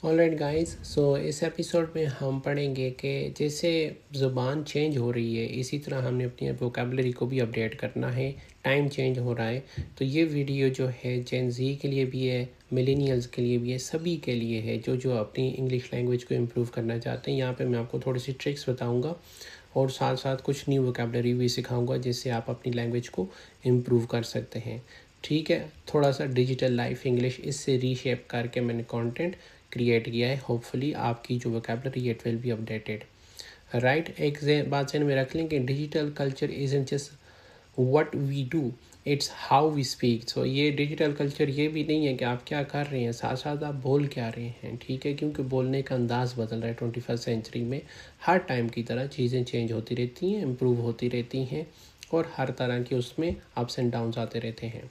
Alright guys, सो इस episode में हम पढ़ेंगे कि जैसे ज़ुबान चेंज हो रही है इसी तरह हमने अपनी वोकेबलरी को भी अपडेट करना है। टाइम चेंज हो रहा है, तो ये वीडियो जो है जेन ज़ी के लिए भी है, मिलेनियल्स के लिए भी है, सभी के लिए है जो अपनी इंग्लिश लैंग्वेज को इम्प्रूव करना चाहते हैं। यहाँ पे मैं आपको थोड़ी सी ट्रिक्स बताऊँगा और साथ साथ कुछ न्यू वोकेबलरी भी सिखाऊंगा जिससे आप अपनी लैंग्वेज को इम्प्रूव कर सकते हैं। ठीक है, थोड़ा सा डिजिटल लाइफ इंग्लिश इससे रीशेप करके मैंने कंटेंट क्रिएट किया है। होपफुली आपकी जो vocabulary it will be updated. Right, एक बात से में रख लें कि digital culture isn't just what we do, it's how we speak. So ये डिजिटल कल्चर ये भी नहीं है कि आप क्या कर रहे हैं, साथ साथ आप बोल क्या रहे हैं। ठीक है, क्योंकि बोलने का अंदाज़ बदल रहा है 21st सेंचुरी में। हर टाइम की तरह चीज़ें चेंज होती रहती हैं, इम्प्रूव होती रहती हैं और हर तरह के उसमें अप्स एंड डाउन्स आते रहते हैं।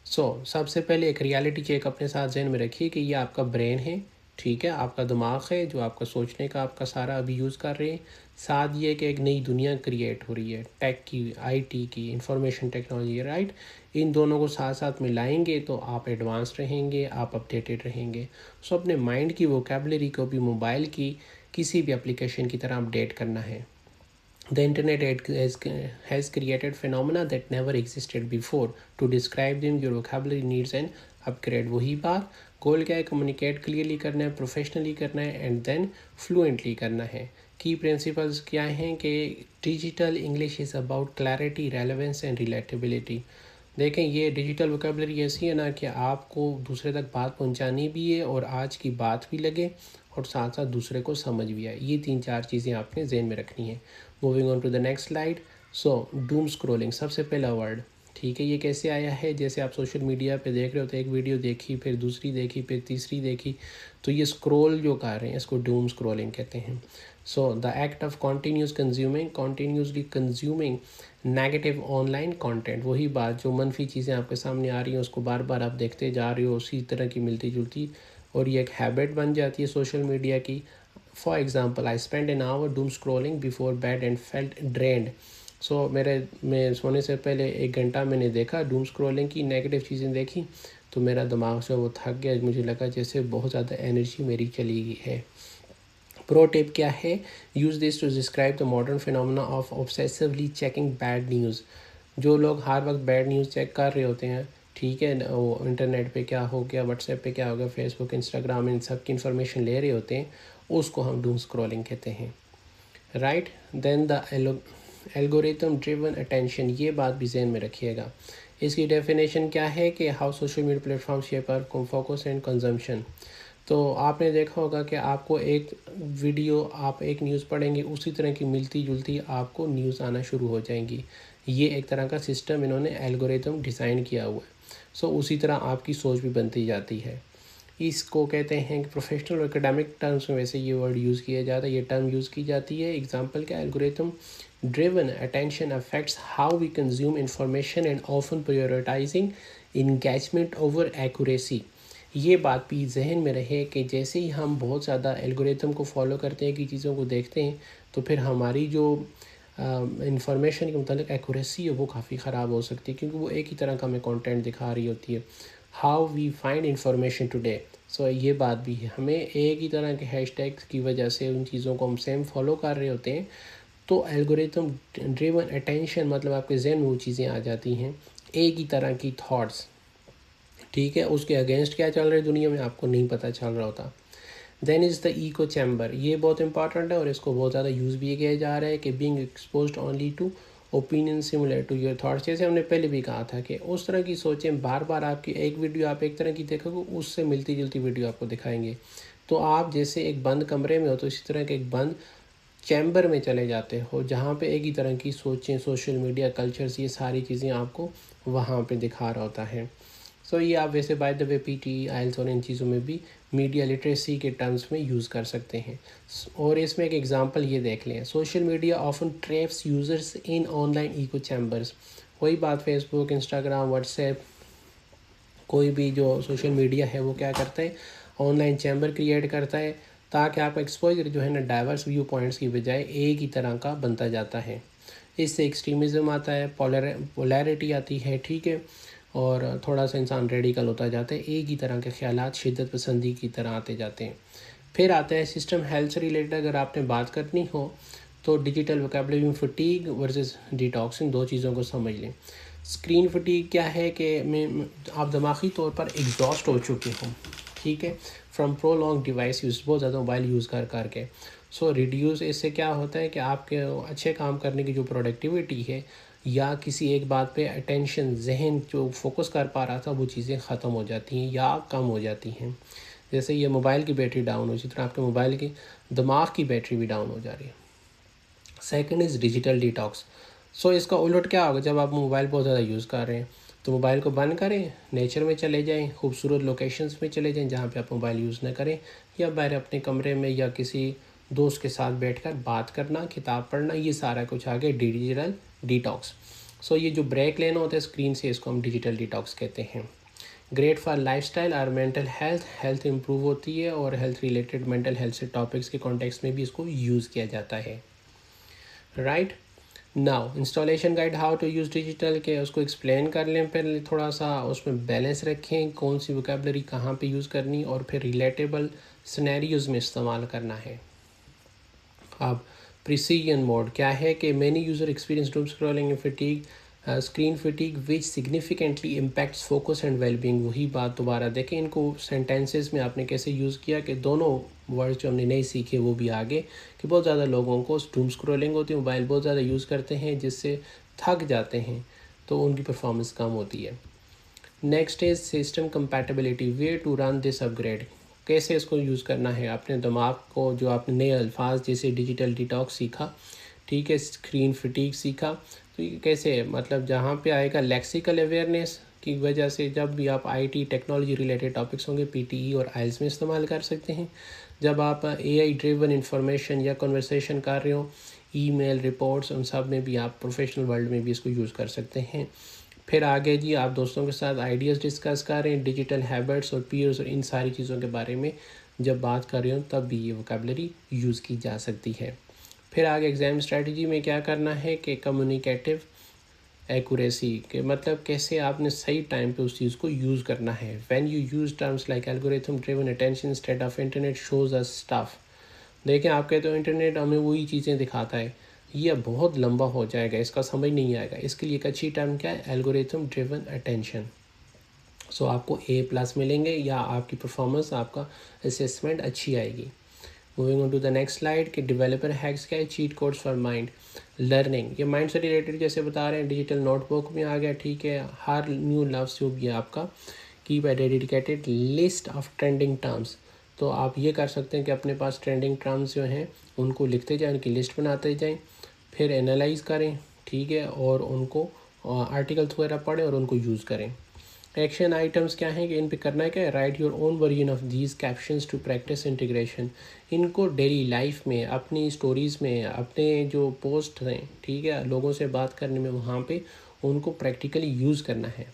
सबसे पहले एक रियलिटी चेक अपने साथ जहन में रखिए कि ये आपका ब्रेन है। ठीक है, आपका दिमाग है जो आपका सोचने का आपका सारा अभी यूज़ कर रहे हैं। साथ ये कि एक नई दुनिया क्रिएट हो रही है, टेक की, आईटी की, इंफॉर्मेशन टेक्नोलॉजी। राइट, इन दोनों को साथ साथ मिलाएंगे तो आप एडवांस रहेंगे, आप अपडेटेड रहेंगे। अपने माइंड की वोकेबलरी को भी मोबाइल की किसी भी एप्लीकेशन की तरह अपडेट करना है। The internet has created phenomena that never existed before. To describe them, your vocabulary needs an upgrade. वही बात, गोल क्या है? कम्युनिकेट क्लियरली करना है, प्रोफेशनली करना है एंड देन फ्लुएंटली करना है। की प्रिंसिपल्स क्या हैं कि digital English is about clarity, relevance and relatability. देखें, ये डिजिटल वोकेबलरी ऐसी है ना कि आपको दूसरे तक बात पहुंचानी भी है और आज की बात भी लगे और साथ साथ दूसरे को समझ भी आए। ये 3-4 चीज़ें आपने जहन में रखनी है। Moving on to the next slide. Doom scrolling सबसे पहला वर्ड। ठीक है, ये कैसे आया है? जैसे आप सोशल मीडिया पे देख रहे हो तो एक वीडियो देखी, फिर दूसरी देखी, फिर तीसरी देखी, तो ये स्क्रोल जो कर रहे हैं इसको डूम स्क्रोलिंग कहते हैं। The act of continuously consuming negative online content. वही बात, जो मनफी चीज़ें आपके सामने आ रही हैं उसको बार बार आप देखते जा रहे हो, उसी तरह की मिलती जुलती, और ये एक हैबिट बन जाती है सोशल मीडिया की। For example, I spend an hour Doom scrolling before bed and felt drained. मैं सोने से पहले 1 घंटा मैंने देखा डूम स्क्रोलिंग की, नेगेटिव चीज़ें देखी, तो मेरा दिमाग से वो थक गया, मुझे लगा जैसे बहुत ज़्यादा एनर्जी मेरी चली गई है। प्रो टिप क्या है? Use this to describe the modern phenomena of obsessively checking bad news. जो लोग हर वक्त बैड न्यूज़ चेक कर रहे होते हैं, ठीक है, वो इंटरनेट पे क्या हो गया, व्हाट्सएप पे क्या हो गया, फेसबुक, इंस्टाग्राम, इन सब की इन्फॉर्मेशन ले रहे होते हैं, उसको हम डूम स्क्रॉलिंग कहते हैं। Right, then the algorithm driven attention. ये बात भी जहन में रखिएगा। इसकी डेफिनेशन क्या है कि how social media platform shape our focus and consumption. तो आपने देखा होगा कि आपको एक वीडियो, आप एक न्यूज़ पढ़ेंगे, उसी तरह की मिलती जुलती आपको न्यूज़ आना शुरू हो जाएंगी। ये एक तरह का सिस्टम इन्होंने एल्गोरिथम डिज़ाइन किया हुआ है। उसी तरह आपकी सोच भी बनती जाती है। इसको कहते हैं कि प्रोफेशनल और एकेडमिक टर्म्स में वैसे ये वर्ड यूज़ किया जाता है, ये टर्म यूज़ की जाती है। एग्जांपल क्या? Algorithm driven attention affects how we consume information and often prioritising engagement over accuracy. ये बात भी जहन में रहे कि जैसे ही हम बहुत ज़्यादा एल्गोरिथम को फॉलो करते हैं, कि चीज़ों को देखते हैं, तो फिर हमारी जो इंफॉर्मेशन के मतलब एक्यूरेसी है वो काफ़ी ख़राब हो सकती है, क्योंकि वो एक ही तरह का हमें कंटेंट दिखा रही होती है। How we find information today. ये बात भी है, हमें एक ही तरह के हैशटैग्स की वजह से उन चीज़ों को हम सेम फॉलो कर रहे होते हैं, तो एल्गोरिथम ड्रिवन अटेंशन मतलब आपके जहन में वो चीज़ें आ जाती हैं, एक ही तरह की थॉट्स। ठीक है, उसके अगेंस्ट क्या चल रहा है दुनिया में आपको नहीं पता चल रहा होता। Then is the echo chamber. ये बहुत इंपॉर्टेंट है और इसको बहुत ज़्यादा यूज़ भी किया जा रहा है कि being exposed only to opinion similar to your thoughts. जैसे हमने पहले भी कहा था कि उस तरह की सोचें, बार बार आपकी एक वीडियो आप एक तरह की देखोगे, उससे मिलती जुलती वीडियो आपको दिखाएंगे। तो आप जैसे एक बंद कमरे में हो, तो इसी तरह के एक बंद चैम्बर में चले जाते हो जहाँ पे एक ही तरह की सोचें, सोशल मीडिया कल्चर्स, ये सारी चीज़ें आपको वहाँ पे दिखा रहा होता है। ये आप वैसे बाय द वे पीटी, आइल्स और इन चीज़ों में भी मीडिया लिटरेसी के टर्म्स में यूज़ कर सकते हैं। और इसमें एक एग्जांपल ये देख लें, social media often traps users in online echo chambers. वही बात, फेसबुक, इंस्टाग्राम, व्हाट्सएप, कोई भी जो सोशल मीडिया है वो क्या करता है, ऑनलाइन चैम्बर क्रिएट करता है, ताकि आपका एक्सपोजर जो है ना डाइवर्स व्यू पॉइंट्स की बजाय एक ही तरह का बनता जाता है। इससे एक्सट्रीमिज़म आता है, पोलैरिटी आती है। ठीक है, और थोड़ा सा इंसान रेडिकल होता जाता है, एक ही तरह के ख्यालात शिद्दत पसंदी की तरह आते जाते हैं। फिर आता है सिस्टम हेल्थ से रिलेटेड। अगर आपने बात करनी हो तो डिजिटल वोकैबुलरी में फटीग वर्सेस डिटॉक्सिंग, दो चीज़ों को समझ लें। स्क्रीन फटीग क्या है कि आप दिमागी तौर पर एग्जॉस्ट हो चुके हो, ठीक है, फ्रॉम प्रोलॉन्ग डिवाइस यूज़, बहुत ज़्यादा मोबाइल यूज़ कर करके। सो रिड्यूस, इससे क्या होता है कि आपके अच्छे काम करने की जो प्रोडक्टिविटी है या किसी एक बात पे अटेंशन, जहन जो फोकस कर पा रहा था, वो चीज़ें ख़त्म हो जाती हैं या कम हो जाती हैं। जैसे ये मोबाइल की बैटरी डाउन हो, जिस तरह आपके मोबाइल की दिमाग की बैटरी भी डाउन हो जा रही है। Second is digital detox. So इसका उलट क्या होगा, जब आप मोबाइल बहुत ज़्यादा यूज़ कर रहे हैं तो मोबाइल को बंद करें, नेचर में चले जाएं, खूबसूरत लोकेशंस में चले जाएं जहाँ पे आप मोबाइल यूज़ ना करें, या बाहर अपने कमरे में या किसी दोस्त के साथ बैठकर बात करना, किताब पढ़ना, ये सारा कुछ आ गया डिजिटल डिटॉक्स। सो ये जो ब्रेक लेना होता है स्क्रीन से, इसको हम डिजिटल डिटॉक्स कहते हैं। ग्रेट फॉर लाइफस्टाइल और मेंटल हेल्थ, हेल्थ इंप्रूव होती है और हेल्थ रिलेटेड मेंटल हेल्थ से टॉपिक्स के कॉन्टेक्स्ट में भी इसको यूज़ किया जाता है। Right now installation guide how to use digital के उसको एक्सप्लेन कर लें, पहले थोड़ा सा उसमें बैलेंस रखें, कौन सी वोकैबुलरी कहाँ पे यूज़ करनी और फिर रिलेटेबल सिनेरियोज़ में इस्तेमाल करना है। अब प्रिसीजन मोड क्या है कि many user experience doom scrolling and fatigue, screen fatigue which significantly impacts focus and wellbeing. वही बात दोबारा देखें, इनको सेंटेंसेस में आपने कैसे यूज़ किया कि दोनों वर्ड्स जो हमने नहीं सीखे वो भी आगे, कि बहुत ज़्यादा लोगों को डूम स्क्रॉलिंग होती है, मोबाइल बहुत ज़्यादा यूज़ करते हैं जिससे थक जाते हैं, तो उनकी परफॉर्मेंस कम होती है। Next is system compatibility, way to run this upgrade, कैसे इसको यूज़ करना है अपने दिमाग को, जो आपने नए अल्फाज जैसे डिजिटल डिटॉक्स सीखा, ठीक है, स्क्रीन फटीग सीखा, तो ये कैसे, मतलब जहाँ पे आएगा लेक्सिकल अवेयरनेस की वजह से, जब भी आप आईटी टेक्नोलॉजी रिलेटेड टॉपिक्स होंगे पीटीई और आइल्स में इस्तेमाल कर सकते हैं। जब आप एआई ड्रिवन इंफॉर्मेशन या कन्वर्सेशन कर रहे हो, ईमेल, रिपोर्ट्स, उन सब में भी आप प्रोफेशनल वर्ल्ड में भी इसको यूज़ कर सकते हैं। फिर आगे जी आप दोस्तों के साथ आइडियाज़ डिस्कस कर रहे हैं, डिजिटल हैबिट्स और पीयर्स और इन सारी चीज़ों के बारे में जब बात कर रहे हो तब भी ये वोकैबुलरी यूज़ की जा सकती है। फिर आगे एग्ज़ाम स्ट्रेटजी में क्या करना है कि कम्युनिकेटिव एक्यूरेसी, के मतलब कैसे आपने सही टाइम पे उस चीज़ को यूज़ करना है। When you use terms like algorithm driven attention instead of internet shows us stuff. देखें, आप कहते हो इंटरनेट हमें वही चीज़ें दिखाता है, ये बहुत लंबा हो जाएगा, इसका समझ नहीं आएगा। इसके लिए एक अच्छी टर्म क्या है, एल्गोरिथम ड्रिवन अटेंशन। सो आपको A+ मिलेंगे या आपकी परफॉर्मेंस, आपका असेसमेंट अच्छी आएगी। Moving on to the next slide कि डेवलपर हैक्स क्या है, cheat codes for mind learning. ये माइंड से रिलेटेड जैसे बता रहे हैं, डिजिटल नोटबुक में आ गया, ठीक है। हर न्यू लफ्ज़ जो भी है आपका, keep a dedicated list of trending terms. तो आप ये कर सकते हैं कि अपने पास ट्रेंडिंग टर्म्स जो हैं उनको लिखते जाएं, उनकी लिस्ट बनाते जाएं, फिर एनालाइज करें, ठीक है, और उनको आर्टिकल्स वगैरह पढ़ें और उनको यूज़ करें। एक्शन आइटम्स क्या हैं कि इन पे करना है क्या, write your own version of these captions to practise integration. इनको डेली लाइफ में, अपनी स्टोरीज़ में, अपने जो पोस्ट हैं, ठीक है, लोगों से बात करने में, वहाँ पे उनको प्रैक्टिकली यूज़ करना है।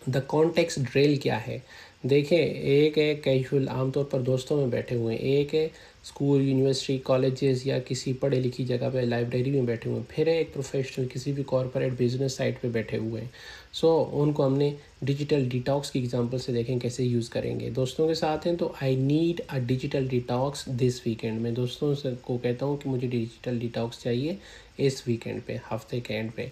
द कॉन्टेक्स्ट ड्रिल क्या है, देखें, एक है कैजुअल, आमतौर पर दोस्तों में बैठे हुए हैं, एक है स्कूल, यूनिवर्सिटी, कॉलेजेस या किसी पढ़े लिखी जगह पे लाइब्रेरी में बैठे हुए हैं, फिर है एक प्रोफेशनल किसी भी कॉर्पोरेट बिजनेस साइट पे बैठे हुए हैं। सो उनको हमने डिजिटल डिटॉक्स की एग्जांपल से देखें कैसे यूज़ करेंगे। दोस्तों के साथ हैं तो I need a digital detox this weekend, मैं दोस्तों से को कहता हूँ कि मुझे डिजिटल डिटॉक्स चाहिए इस वीकेंड पे, हफ्ते के एंड पे,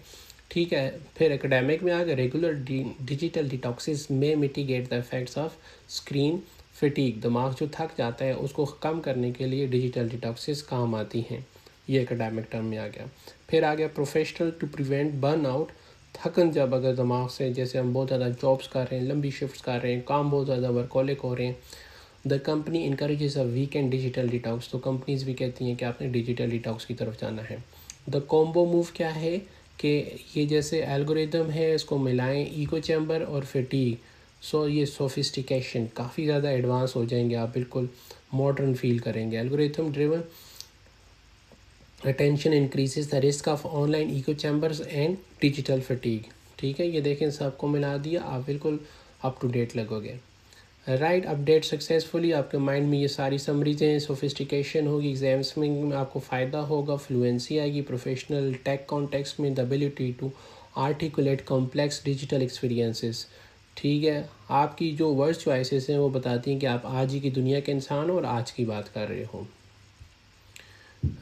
ठीक है। फिर एकेडमिक में आ गया, रेगुलर डिजिटल डिटॉक्सिस में mitigate the effects of screen fatigue, दिमाग जो थक जाता है उसको कम करने के लिए डिजिटल डिटॉक्सिस काम आती हैं, ये एकेडमिक टर्म में आ गया। फिर आ गया professional to prevent burn out, थकन जब अगर दिमाग से, जैसे हम बहुत ज़्यादा जॉब्स कर रहे हैं, लंबी शिफ्ट्स कर रहे हैं, काम बहुत ज़्यादा वर्कहोलिक हो रहे हैं, the company encourages a weekend digital detox, तो कंपनीज भी कहती हैं कि आपने डिजिटल डिटॉक्स की तरफ जाना है। द कॉम्बो मूव क्या है कि ये जैसे एल्गोरिदम है, इसको मिलाएं इको चैम्बर और फटीग, सो ये सोफिस्टिकेशन काफ़ी ज़्यादा एडवांस हो जाएंगे, आप बिल्कुल मॉडर्न फील करेंगे। Algorithm driven attention increases the risk of online echo chambers and digital fatigue, ठीक है। ये देखें, सबको मिला दिया, आप बिल्कुल अप टू डेट लगोगे। राइट, अपडेट सक्सेसफुली, आपके माइंड में ये सारी समरीज़ें, सोफिस्टिकेशन होगी, एग्जाम्स में आपको फ़ायदा होगा, फ्लुएंसी आएगी, प्रोफेशनल टेक कॉन्टेक्स्ट में the ability to articulate complex digital experiences. ठीक है, आपकी जो वर्ड चॉइसेस हैं वो बताती हैं कि आप आज ही की दुनिया के इंसान हो और आज की बात कर रहे हो।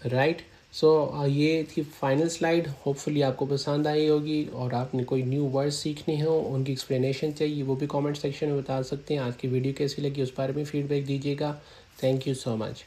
राइट, सो ये थी फाइनल स्लाइड। होपफुली आपको पसंद आई होगी, और आपने कोई न्यू वर्ड सीखने हो, उनकी एक्सप्लेनेशन चाहिए, वो भी कमेंट सेक्शन में बता सकते हैं। आज की वीडियो कैसी लगी उस बारे में फीडबैक दीजिएगा। Thank you so much.